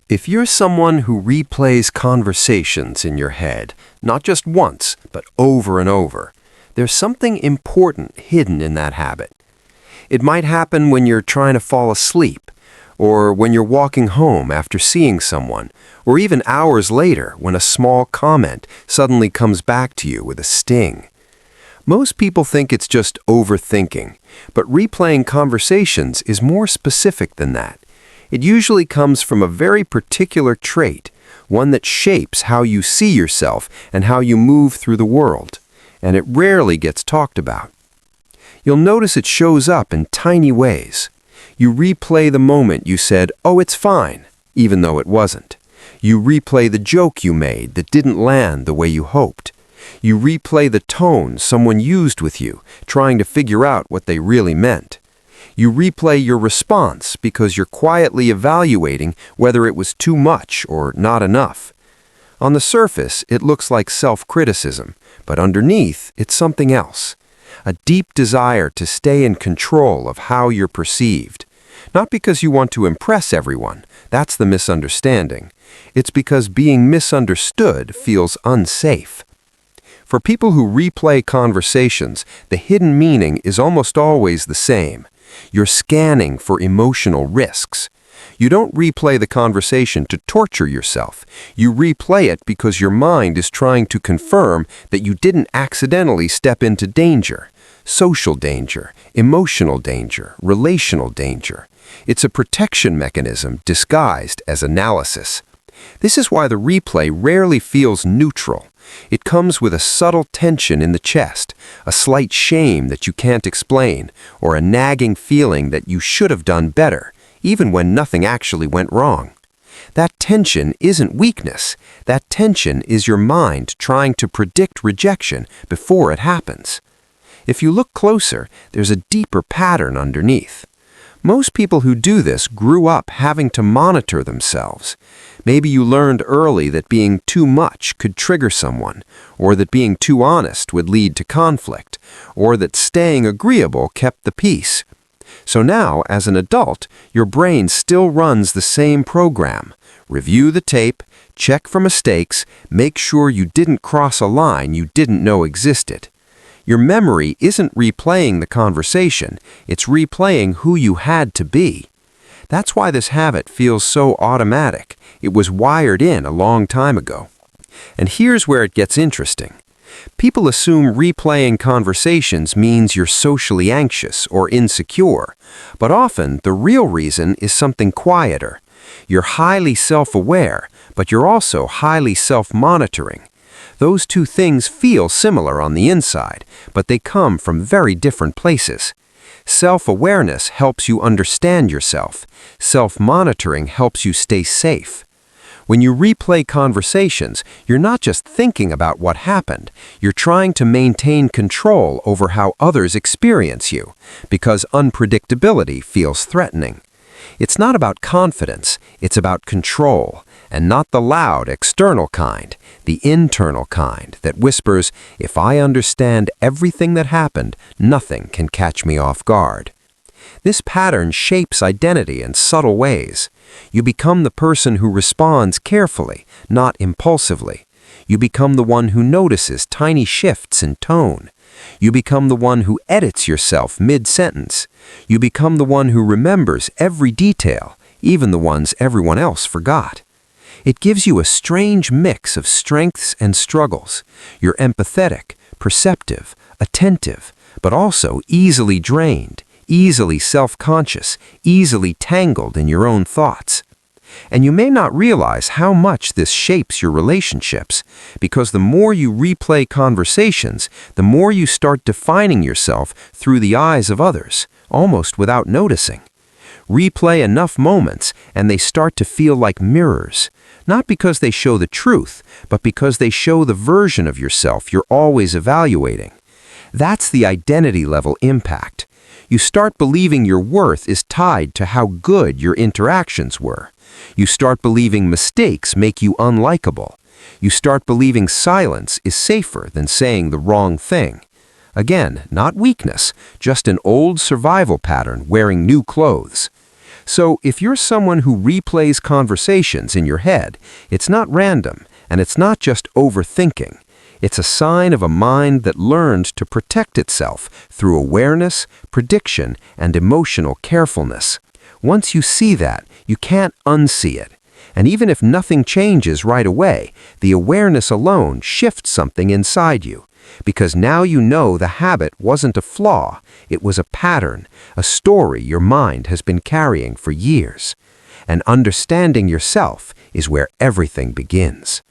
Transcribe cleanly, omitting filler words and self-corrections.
If you're someone who replays conversations in your head, not just once, but over and over, there's something important hidden in that habit. It might happen when you're trying to fall asleep, or when you're walking home after seeing someone, or even hours later when a small comment suddenly comes back to you with a sting. Most people think it's just overthinking, but replaying conversations is more specific than that. It usually comes from a very particular trait, one that shapes how you see yourself and how you move through the world, and it rarely gets talked about. You'll notice it shows up in tiny ways. You replay the moment you said, "Oh, it's fine," even though it wasn't. You replay the joke you made that didn't land the way you hoped. You replay the tone someone used with you, trying to figure out what they really meant. You replay your response because you're quietly evaluating whether it was too much or not enough. On the surface, it looks like self-criticism, but underneath, it's something else. A deep desire to stay in control of how you're perceived. Not because you want to impress everyone, that's the misunderstanding. It's because being misunderstood feels unsafe. For people who replay conversations, the hidden meaning is almost always the same. You're scanning for emotional risks. You don't replay the conversation to torture yourself. You replay it because your mind is trying to confirm that you didn't accidentally step into danger. Social danger, emotional danger, relational danger. It's a protection mechanism disguised as analysis. This is why the replay rarely feels neutral. It comes with a subtle tension in the chest, a slight shame that you can't explain, or a nagging feeling that you should have done better, even when nothing actually went wrong. That tension isn't weakness. That tension is your mind trying to predict rejection before it happens. If you look closer, there's a deeper pattern underneath. Most people who do this grew up having to monitor themselves. Maybe you learned early that being too much could trigger someone, or that being too honest would lead to conflict, or that staying agreeable kept the peace. So now, as an adult, your brain still runs the same program. Review the tape, check for mistakes, make sure you didn't cross a line you didn't know existed. Your memory isn't replaying the conversation, it's replaying who you had to be. That's why this habit feels so automatic. It was wired in a long time ago. And here's where it gets interesting. People assume replaying conversations means you're socially anxious or insecure, but often the real reason is something quieter. You're highly self-aware, but you're also highly self-monitoring. Those two things feel similar on the inside, but they come from very different places. Self-awareness helps you understand yourself. Self-monitoring helps you stay safe. When you replay conversations, you're not just thinking about what happened. You're trying to maintain control over how others experience you, because unpredictability feels threatening. It's not about confidence, it's about control, and not the loud external kind, the internal kind that whispers, "If I understand everything that happened, nothing can catch me off guard." This pattern shapes identity in subtle ways. You become the person who responds carefully, not impulsively. You become the one who notices tiny shifts in tone. You become the one who edits yourself mid-sentence. You become the one who remembers every detail, even the ones everyone else forgot. It gives you a strange mix of strengths and struggles. You're empathetic, perceptive, attentive, but also easily drained, easily self-conscious, easily tangled in your own thoughts. And you may not realize how much this shapes your relationships, because the more you replay conversations, the more you start defining yourself through the eyes of others, almost without noticing. Replay enough moments, and they start to feel like mirrors, not because they show the truth, but because they show the version of yourself you're always evaluating. That's the identity level impact. You start believing your worth is tied to how good your interactions were. You start believing mistakes make you unlikable. You start believing silence is safer than saying the wrong thing. Again, not weakness, just an old survival pattern wearing new clothes. So if you're someone who replays conversations in your head, it's not random, and it's not just overthinking. It's a sign of a mind that learned to protect itself through awareness, prediction, and emotional carefulness. Once you see that, you can't unsee it. And even if nothing changes right away, the awareness alone shifts something inside you. Because now you know the habit wasn't a flaw, it was a pattern, a story your mind has been carrying for years. And understanding yourself is where everything begins.